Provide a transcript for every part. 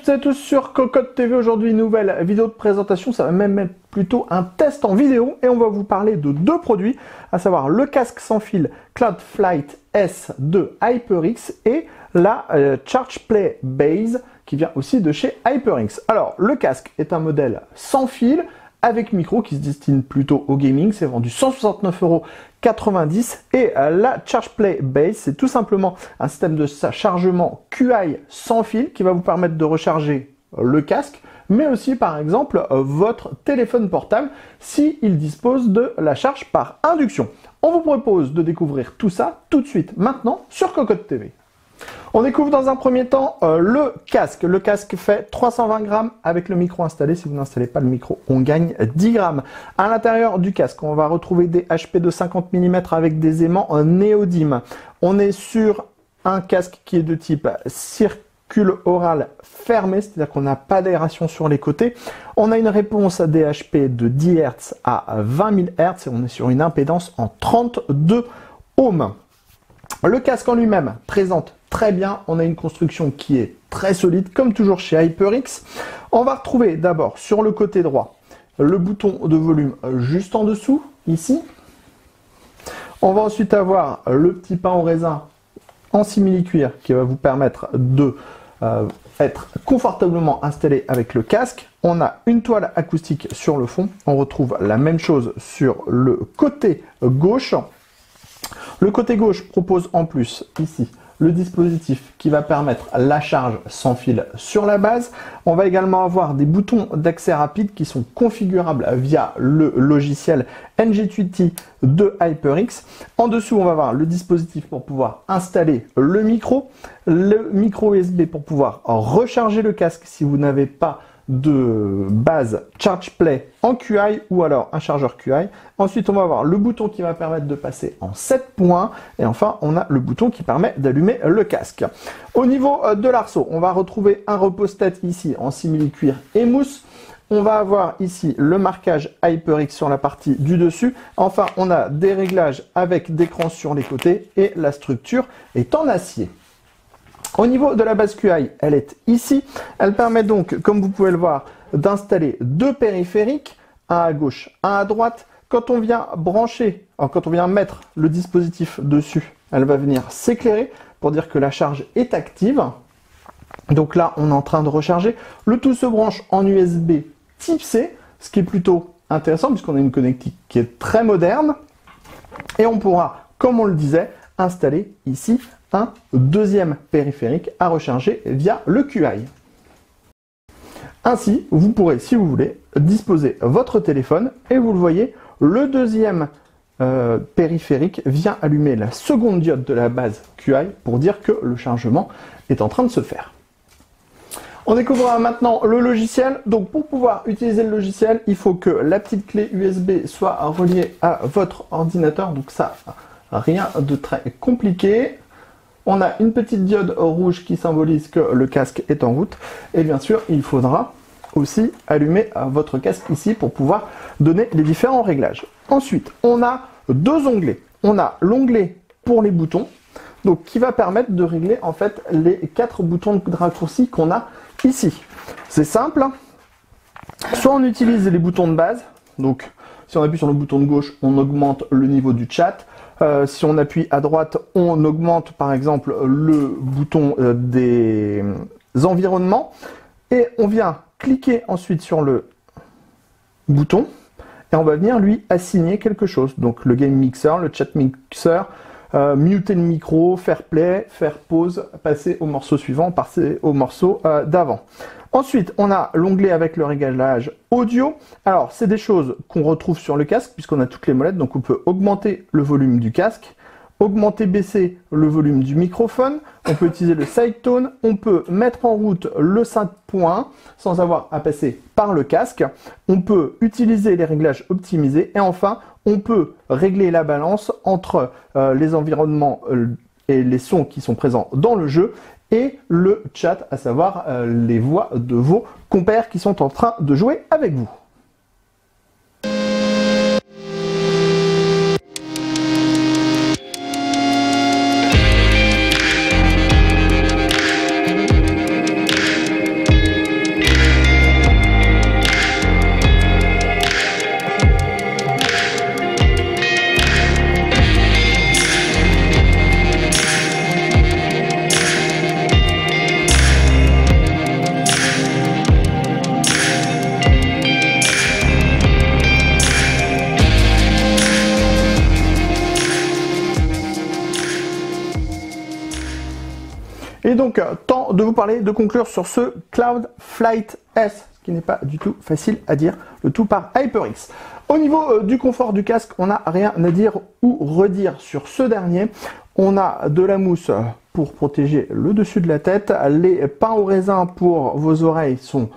toutes et à tous sur Cocotte TV. Aujourd'hui, nouvelle vidéo de présentation. Ça va même être plutôt un test en vidéo et on va vous parler de deux produits, à savoir le casque sans fil Cloudflight S de HyperX et la ChargePlay Base qui vient aussi de chez HyperX. Alors, le casque est un modèle sans fil avec micro qui se destine plutôt au gaming. C'est vendu 169,90 € et la ChargePlay Base, c'est tout simplement un système de chargement QI sans fil qui va vous permettre de recharger le casque, mais aussi par exemple votre téléphone portable s'il dispose de la charge par induction. On vous propose de découvrir tout ça tout de suite maintenant sur Cocotte TV. On découvre dans un premier temps le casque. Le casque fait 320 grammes avec le micro installé. Si vous n'installez pas le micro, on gagne 10 grammes. À l'intérieur du casque, on va retrouver des HP de 50 mm avec des aimants néodyme. On est sur un casque qui est de type circule oral fermé, c'est-à-dire qu'on n'a pas d'aération sur les côtés. On a une réponse à des HP de 10 Hz à 20 000 Hz et on est sur une impédance en 32 ohms. Le casque en lui-même présente très bien, on a une construction qui est très solide, comme toujours chez HyperX. On va retrouver d'abord sur le côté droit le bouton de volume juste en dessous, ici. On va ensuite avoir le petit pain au raisin en simili-cuir qui va vous permettre de être confortablement installé avec le casque. On a une toile acoustique sur le fond, on retrouve la même chose sur le côté gauche. Le côté gauche propose en plus ici le dispositif qui va permettre la charge sans fil sur la base. On va également avoir des boutons d'accès rapide qui sont configurables via le logiciel NG-Tuty de HyperX. En dessous, on va avoir le dispositif pour pouvoir installer le micro USB pour pouvoir recharger le casque si vous n'avez pas de base ChargePlay en QI ou alors un chargeur QI. Ensuite, on va avoir le bouton qui va permettre de passer en 7 points. Et enfin, on a le bouton qui permet d'allumer le casque. Au niveau de l'arceau, on va retrouver un repose-tête ici en simili-cuir et mousse. On va avoir ici le marquage HyperX sur la partie du dessus. Enfin, on a des réglages avec des crans sur les côtés et la structure est en acier. Au niveau de la base QI, elle est ici. Elle permet donc, comme vous pouvez le voir, d'installer deux périphériques, un à gauche, un à droite. Quand on vient brancher, quand on vient mettre le dispositif dessus, elle va venir s'éclairer pour dire que la charge est active. Donc là, on est en train de recharger. Le tout se branche en USB type C, ce qui est plutôt intéressant puisqu'on a une connectique qui est très moderne. Et on pourra, comme on le disait, installer ici un deuxième périphérique à recharger via le QI. Ainsi, vous pourrez, si vous voulez, disposer votre téléphone et vous le voyez, le deuxième périphérique vient allumer la seconde diode de la base QI pour dire que le chargement est en train de se faire. On découvrira maintenant le logiciel. Donc pour pouvoir utiliser le logiciel, il faut que la petite clé USB soit reliée à votre ordinateur. Donc ça, rien de très compliqué. On a une petite diode rouge qui symbolise que le casque est en route. Et bien sûr, il faudra aussi allumer votre casque ici pour pouvoir donner les différents réglages. Ensuite, on a deux onglets. On a l'onglet pour les boutons, donc qui va permettre de régler en fait les 4 boutons de raccourci qu'on a ici. C'est simple. Soit on utilise les boutons de base. Donc, si on appuie sur le bouton de gauche, on augmente le niveau du chat. Si on appuie à droite, on augmente par exemple le bouton des environnements et on vient cliquer ensuite sur le bouton et on va venir lui assigner quelque chose. Donc le game mixer, le chat mixer, muter le micro, faire play, faire pause, passer au morceau suivant, passer au morceau d'avant. Ensuite, on a l'onglet avec le réglage audio. Alors, c'est des choses qu'on retrouve sur le casque puisqu'on a toutes les molettes. Donc, on peut augmenter le volume du casque, augmenter, baisser le volume du microphone. On peut utiliser le side tone. On peut mettre en route le 5 points sans avoir à passer par le casque. On peut utiliser les réglages optimisés. Et enfin, on peut régler la balance entre les environnements et les sons qui sont présents dans le jeu et le chat, à savoir les voix de vos compères qui sont en train de jouer avec vous. est donc temps de vous parler, de conclure sur ce Cloud Flight S, ce qui n'est pas du tout facile à dire, le tout par HyperX. Au niveau du confort du casque, on n'a rien à dire ou redire sur ce dernier. On a de la mousse pour protéger le dessus de la tête. Les pains au raisin pour vos oreilles sont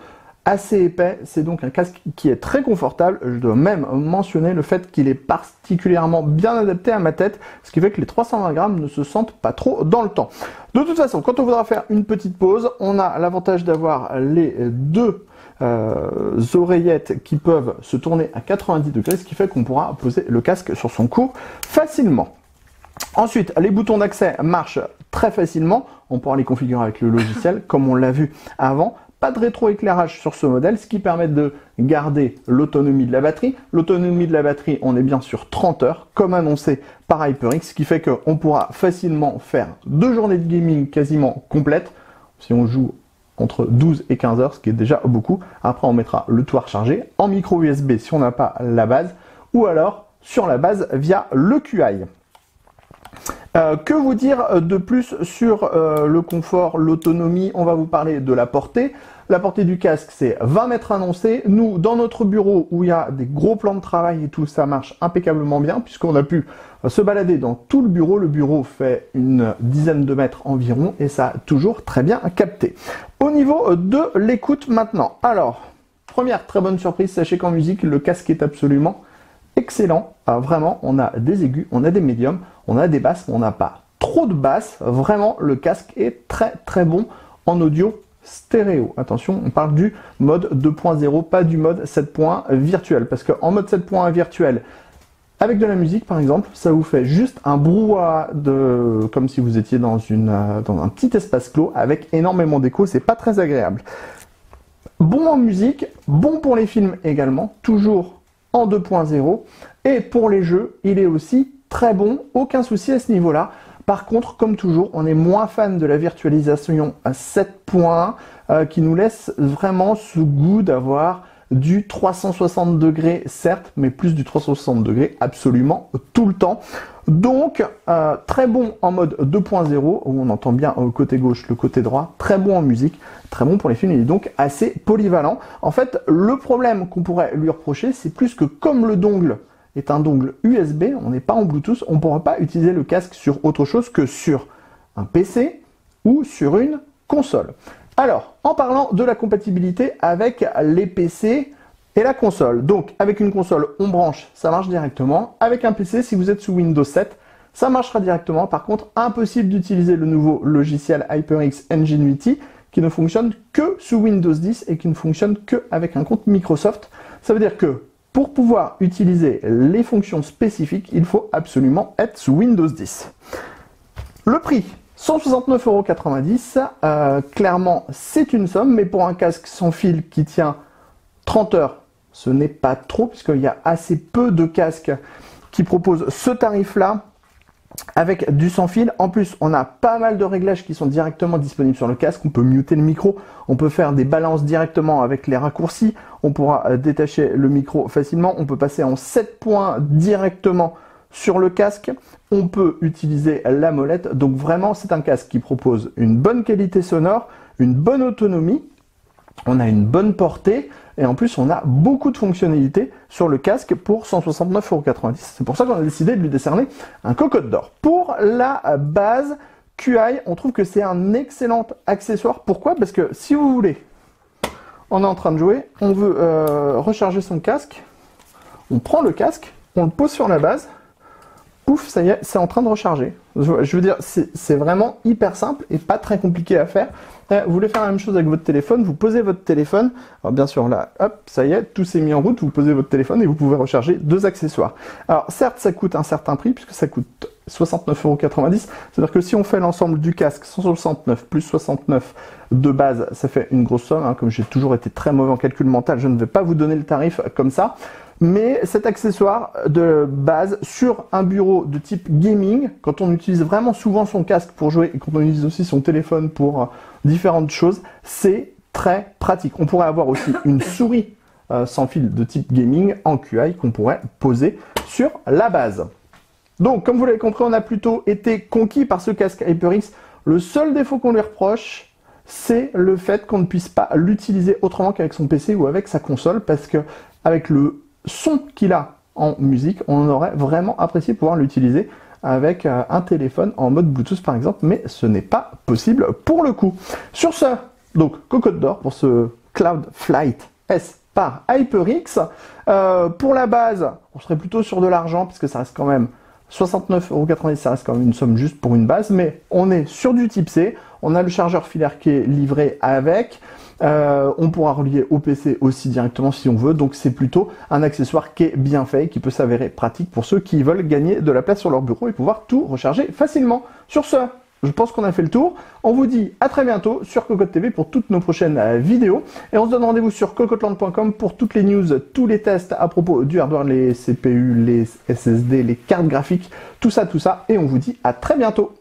assez épais. C'est donc un casque qui est très confortable. Je dois même mentionner le fait qu'il est particulièrement bien adapté à ma tête, ce qui fait que les 320 grammes ne se sentent pas trop dans le temps. De toute façon, quand on voudra faire une petite pause, on a l'avantage d'avoir les deux oreillettes qui peuvent se tourner à 90 degrés, ce qui fait qu'on pourra poser le casque sur son cou facilement. Ensuite, les boutons d'accès marchent très facilement. On pourra les configurer avec le logiciel, comme on l'a vu avant. Pas de rétroéclairage sur ce modèle, ce qui permet de garder l'autonomie de la batterie. L'autonomie de la batterie, on est bien sur 30 heures, comme annoncé par HyperX, ce qui fait qu'on pourra facilement faire 2 journées de gaming quasiment complètes, si on joue entre 12 et 15 heures, ce qui est déjà beaucoup. Après, on mettra le tout à recharger en micro USB si on n'a pas la base, ou alors sur la base via le QI. Que vous dire de plus sur le confort, l'autonomie? On va vous parler de la portée. La portée du casque, c'est 20 mètres annoncé. Nous, dans notre bureau, où il y a des gros plans de travail et tout, ça marche impeccablement bien, puisqu'on a pu se balader dans tout le bureau. Le bureau fait une dizaine de mètres environ, et ça a toujours très bien capté. Au niveau de l'écoute maintenant. Alors, première très bonne surprise, sachez qu'en musique, le casque est absolument excellent. Vraiment, on a des aigus, on a des médiums, on a des basses, mais on n'a pas trop de basses. Vraiment, le casque est très très bon en audio stéréo. Attention, on parle du mode 2.0, pas du mode 7.1 virtuel. Parce qu'en mode 7.1 virtuel, avec de la musique par exemple, ça vous fait juste un brouhaha comme si vous étiez dans un petit espace clos avec énormément d'écho. C'est pas très agréable. Bon en musique, bon pour les films également, toujours en 2.0, et pour les jeux, il est aussi très bon, aucun souci à ce niveau-là. Par contre, comme toujours, on est moins fan de la virtualisation à 7.1 qui nous laisse vraiment ce goût d'avoir du 360 degrés, certes, mais plus du 360 degrés absolument tout le temps. Donc, très bon en mode 2.0, où on entend bien le côté gauche, le côté droit, très bon en musique, très bon pour les films, il est donc assez polyvalent. En fait, le problème qu'on pourrait lui reprocher, c'est plus que comme le dongle est un dongle USB, on n'est pas en Bluetooth, on ne pourra pas utiliser le casque sur autre chose que sur un PC ou sur une console. Alors, en parlant de la compatibilité avec les PC et la console. Donc, avec une console, on branche, ça marche directement. Avec un PC, si vous êtes sous Windows 7, ça marchera directement. Par contre, impossible d'utiliser le nouveau logiciel HyperX Ingenuity qui ne fonctionne que sous Windows 10 et qui ne fonctionne que avec un compte Microsoft. Ça veut dire que pour pouvoir utiliser les fonctions spécifiques, il faut absolument être sous Windows 10. Le prix, 169,90 €. Clairement, c'est une somme, mais pour un casque sans fil qui tient 30 heures, ce n'est pas trop, puisqu'il y a assez peu de casques qui proposent ce tarif-là avec du sans fil. En plus, on a pas mal de réglages qui sont directement disponibles sur le casque. On peut muter le micro, on peut faire des balances directement avec les raccourcis, on pourra détacher le micro facilement, on peut passer en 7 points directement sur le casque, on peut utiliser la molette. Donc vraiment, c'est un casque qui propose une bonne qualité sonore, une bonne autonomie, on a une bonne portée, et en plus on a beaucoup de fonctionnalités sur le casque pour 169,90 €. C'est pour ça qu'on a décidé de lui décerner un cocotte d'or. Pour la base QI, on trouve que c'est un excellent accessoire. Pourquoi? Parce que si vous voulez, on est en train de jouer, on veut recharger son casque, on prend le casque, on le pose sur la base, pouf, ça y est, c'est en train de recharger. Je veux dire, c'est vraiment hyper simple et pas très compliqué à faire. Vous voulez faire la même chose avec votre téléphone, vous posez votre téléphone, alors bien sûr là, hop, ça y est, tout s'est mis en route, vous posez votre téléphone et vous pouvez recharger 2 accessoires. Alors certes, ça coûte un certain prix, puisque ça coûte 69,90 €, c'est-à-dire que si on fait l'ensemble du casque, 169 plus 69 de base, ça fait une grosse somme, hein. Comme j'ai toujours été très mauvais en calcul mental, je ne vais pas vous donner le tarif comme ça. Mais cet accessoire de base sur un bureau de type gaming, quand on utilise vraiment souvent son casque pour jouer et quand on utilise aussi son téléphone pour différentes choses, c'est très pratique. On pourrait avoir aussi une souris sans fil de type gaming en QI qu'on pourrait poser sur la base. Donc, comme vous l'avez compris, on a plutôt été conquis par ce casque HyperX. Le seul défaut qu'on lui reproche, c'est le fait qu'on ne puisse pas l'utiliser autrement qu'avec son PC ou avec sa console, parce que avec le son qu'il a en musique, on aurait vraiment apprécié pouvoir l'utiliser avec un téléphone en mode Bluetooth par exemple, mais ce n'est pas possible pour le coup. Sur ce, donc cocotte d'or pour ce Cloud Flight S par HyperX. Pour la base, on serait plutôt sur de l'argent, puisque ça reste quand même 69,90 €, ça reste quand même une somme juste pour une base, mais on est sur du type C, on a le chargeur filaire qui est livré avec, on pourra relier au PC aussi directement si on veut, donc c'est plutôt un accessoire qui est bien fait et qui peut s'avérer pratique pour ceux qui veulent gagner de la place sur leur bureau et pouvoir tout recharger facilement. Sur ce, je pense qu'on a fait le tour. On vous dit à très bientôt sur Cocotte TV pour toutes nos prochaines vidéos. Et on se donne rendez-vous sur cocotteland.com pour toutes les news, tous les tests à propos du hardware, les CPU, les SSD, les cartes graphiques, tout ça. Et on vous dit à très bientôt.